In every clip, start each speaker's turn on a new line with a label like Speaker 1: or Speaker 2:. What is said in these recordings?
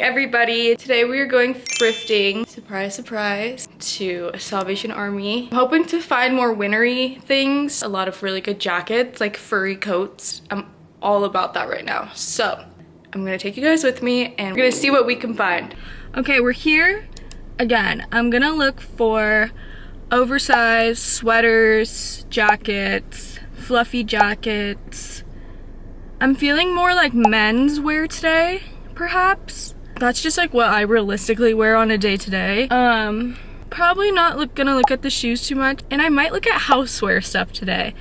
Speaker 1: everybody. Today we are going thrifting, surprise surprise, to Salvation Army. I'm hoping to find more wintery things, a lot of really good jackets, like furry coats. I'm all about that right now. So I'm gonna take you guys with me and we're gonna see what we can find. Okay, we're here again. I'm gonna look for oversized sweaters, jackets, fluffy jackets. I'm feeling more like men's wear today, perhaps. That's just like what I realistically wear on a day-to-day. Probably not gonna look at the shoes too much, and I might look at housewear stuff today.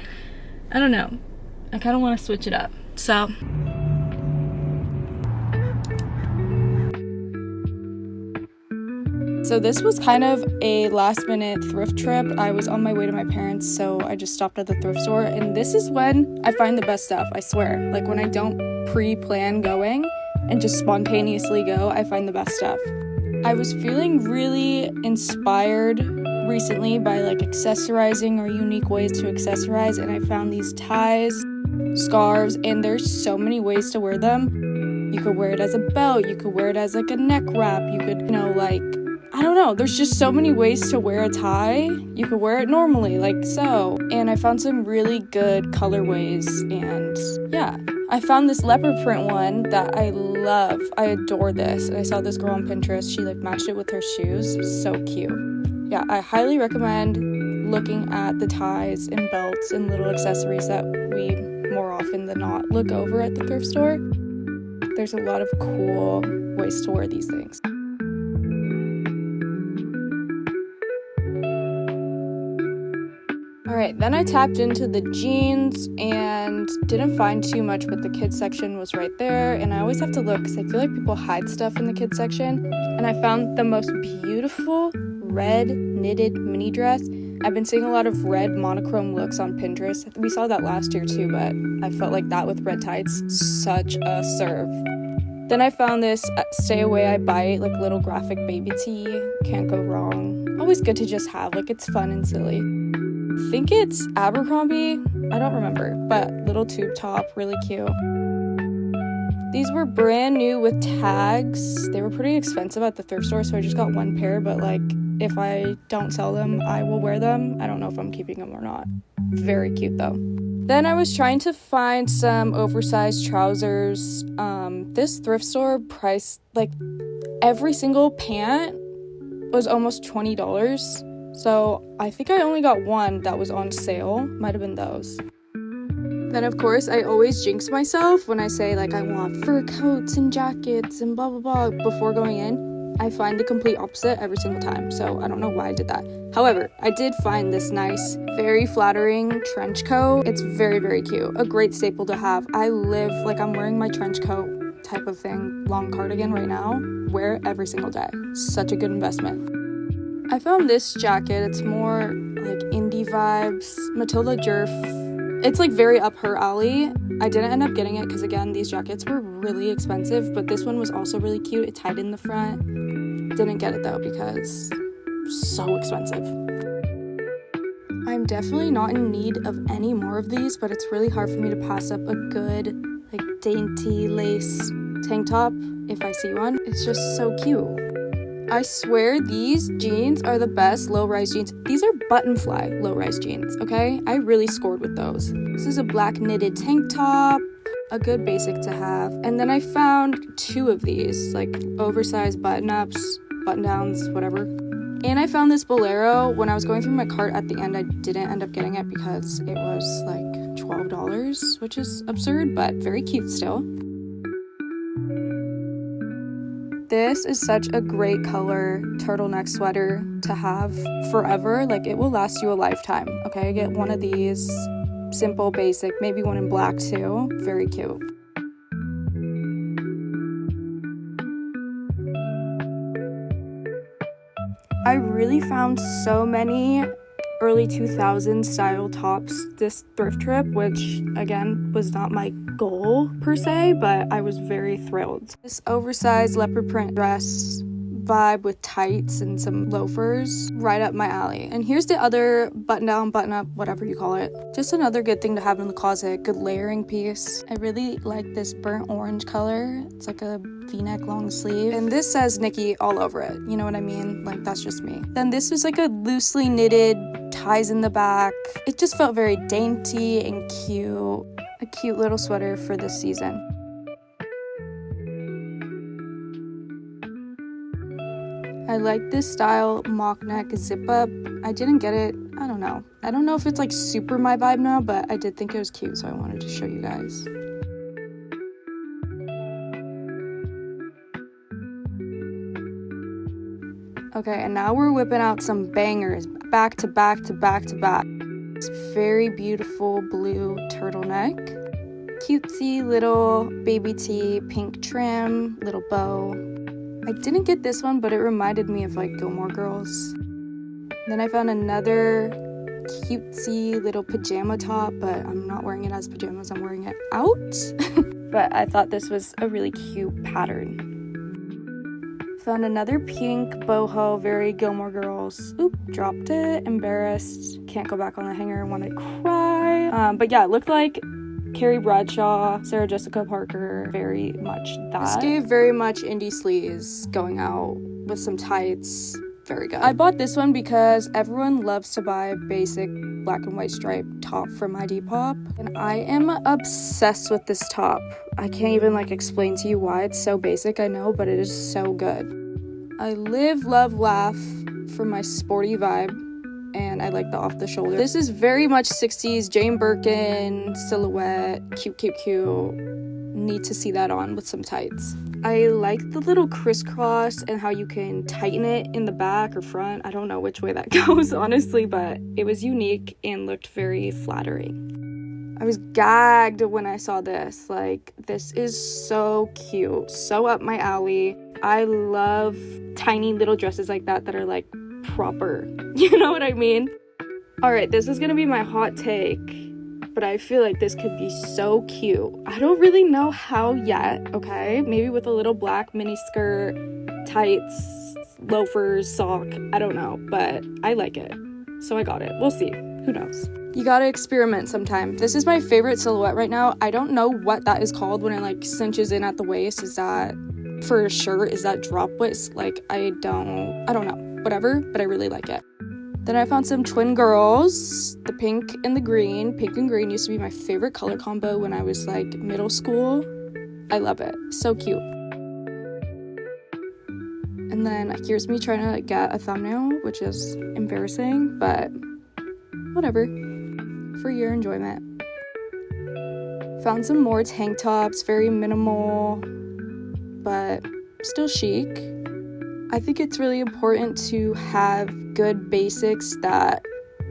Speaker 1: I don't know. I kind of want to switch it up. So this was kind of a last minute thrift trip. I was on my way to my parents, so I just stopped at the thrift store, and this is when I find the best stuff, I swear. Like when I don't pre-plan going and just spontaneously go, I find the best stuff. I was feeling really inspired recently by like accessorizing or unique ways to accessorize, and I found these ties, scarves, and there's so many ways to wear them. You could wear it as a belt, you could wear it as like a neck wrap, you could, like, I don't know, there's just so many ways to wear a tie. You could wear it normally, like so. And I found some really good colorways, and yeah. I found this leopard print one that I love. I adore this. And I saw this girl on Pinterest. She like matched it with her shoes. So cute. Yeah, I highly recommend looking at the ties and belts and little accessories that we more often than not look over at the thrift store. There's a lot of cool ways to wear these things. Alright, then I tapped into the jeans and didn't find too much, but the kids section was right there, and I always have to look because I feel like people hide stuff in the kids section. And I found the most beautiful red knitted mini dress. I've been seeing a lot of red monochrome looks on Pinterest. We saw that last year too, but I felt like that with red tights, such a serve. Then I found this Stay Away I Bite, like little graphic baby tee. Can't go wrong. Always good to just have, like it's fun and silly. I think it's Abercrombie, I don't remember, but little tube top, really cute. These were brand new with tags. They were pretty expensive at the thrift store, so I just got one pair, but like if I don't sell them, I will wear them. I don't know if I'm keeping them or not. Very cute though. Then I was trying to find some oversized trousers. This thrift store priced, like every single pant was almost $20. So I think I only got one that was on sale. Might have been those. Then of course I always jinx myself when I say like I want fur coats and jackets and blah blah blah before going in. I find the complete opposite every single time, so I don't know why I did that. However, I did find this nice, very flattering trench coat. It's very, very cute. A great staple to have. I live like I'm wearing my trench coat type of thing, long cardigan right now. Wear it every single day. Such a good investment. I found this jacket. It's more like indie vibes. Matilda Jerf. It's like very up her alley. I didn't end up getting it because again, these jackets were really expensive, but this one was also really cute. It tied in the front. Didn't get it though because so expensive. I'm definitely not in need of any more of these, but it's really hard for me to pass up a good like dainty lace tank top if I see one. It's just so cute. I swear these jeans are the best low-rise jeans. These are button-fly low-rise jeans, okay? I really scored with those. This is a black knitted tank top, a good basic to have. And then I found two of these, like oversized button-ups, button-downs, whatever. And I found this bolero. When I was going through my cart at the end, I didn't end up getting it because it was like $12, which is absurd, but very cute still. This is such a great color turtleneck sweater to have forever. Like it will last you a lifetime, okay? Get one of these, simple, basic, maybe one in black too. Very cute. I really found so many early 2000s style tops this thrift trip, which again was not my goal per se, but I was very thrilled. This oversized leopard print dress, vibe with tights and some loafers. Right up my alley. And here's the other button down, button up, whatever you call it. Just another good thing to have in the closet. Good layering piece. I really like this burnt orange color. It's like a v-neck long sleeve. And this says Nikki all over it. You know what I mean? Like, that's just me. Then this was like a loosely knitted, ties in the back. It just felt very dainty and cute. A cute little sweater for this season. I like this style mock neck zip up. I didn't get it. I don't know. I don't know if it's like super my vibe now, but I did think it was cute, so I wanted to show you guys. Okay, and now we're whipping out some bangers, back to back to back to back. This very beautiful blue turtleneck. Cutesy little baby tee, pink trim, little bow. I didn't get this one, but it reminded me of like Gilmore Girls. Then I found another cutesy little pajama top, but I'm not wearing it as pajamas, I'm wearing it out. But I thought this was a really cute pattern. Found another pink boho, very Gilmore Girls. Oop, dropped it, embarrassed. Can't go back on the hanger, want to cry. But yeah, it looked like Carrie Bradshaw, Sarah Jessica Parker, very much that. This gave very much indie sleaze, going out with some tights, very good. I bought this one because everyone loves to buy a basic black and white striped top from my Depop, and I am obsessed with this top. I can't even like explain to you why. It's so basic, I know, but it is so good. I live, love, laugh for my sporty vibe. And I like the off the shoulder. This is very much 60s Jane Birkin silhouette. Cute, cute, cute. Need to see that on with some tights. I like the little crisscross and how you can tighten it in the back or front. I don't know which way that goes, honestly, but it was unique and looked very flattering. I was gagged when I saw this. Like, this is so cute. So up my alley. I love tiny little dresses like that are like proper, you know what I mean? All right, this is gonna be my hot take, but I feel like this could be so cute. I don't really know how yet, okay? Maybe with a little black mini skirt, tights, loafers, sock, I don't know, but I like it, so I got it. We'll see, who knows? You gotta experiment sometime. This is my favorite silhouette right now. I don't know what that is called when it like cinches in at the waist. Is that for a shirt? Is that drop waist? Like, I don't know. Whatever, but I really like it. Then I found some twin girls, the pink and the green. Pink and green used to be my favorite color combo when I was like middle school. I love it, so cute. And then here's me trying to get a thumbnail, which is embarrassing, but whatever, for your enjoyment. Found some more tank tops, very minimal, but still chic. I think it's really important to have good basics that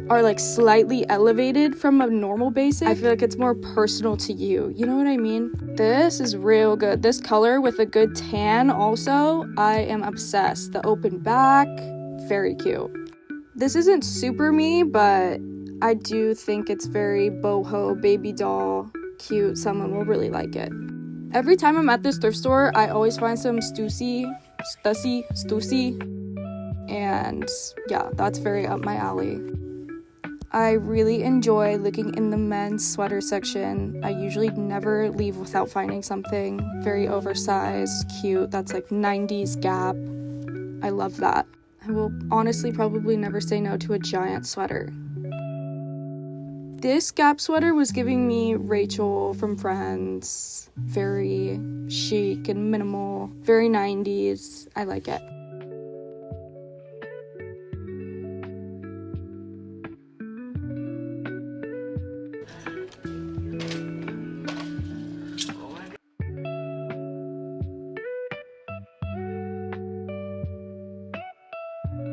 Speaker 1: are like slightly elevated from a normal basic. I feel like it's more personal to you. You know what I mean? This is real good. This color with a good tan also, I am obsessed. The open back, very cute. This isn't super me, but I do think it's very boho, baby doll, cute. Someone will really like it. Every time I'm at this thrift store, I always find some Stussy, and yeah, that's very up my alley. I really enjoy looking in the men's sweater section. I usually never leave without finding something very oversized, cute, that's like 90s Gap. I love that. I will honestly probably never say no to a giant sweater. This Gap sweater was giving me Rachel from Friends. Very chic and minimal, very 90s. I like it.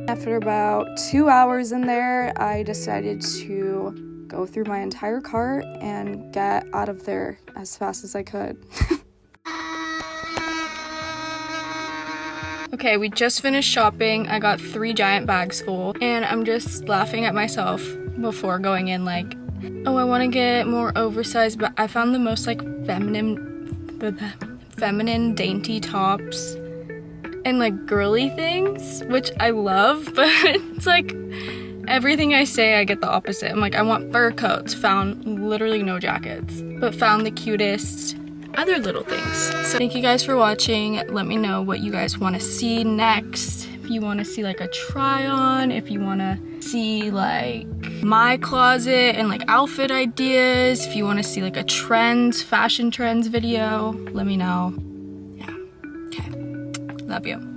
Speaker 1: After about 2 hours in there, I decided to go through my entire cart and get out of there as fast as I could. Okay, we just finished shopping. I got 3 giant bags full, and I'm just laughing at myself before going in like, oh, I want to get more oversized, but I found the most like feminine dainty tops and like girly things, which I love, but it's like everything I say I get the opposite. I'm like, I want fur coats, found literally no jackets, but found the cutest other little things. So thank you guys for watching. Let me know what you guys want to see next. If you want to see like a try on, if you want to see like my closet and like outfit ideas, if you want to see like a fashion trends video, let me know. Yeah, okay, love you.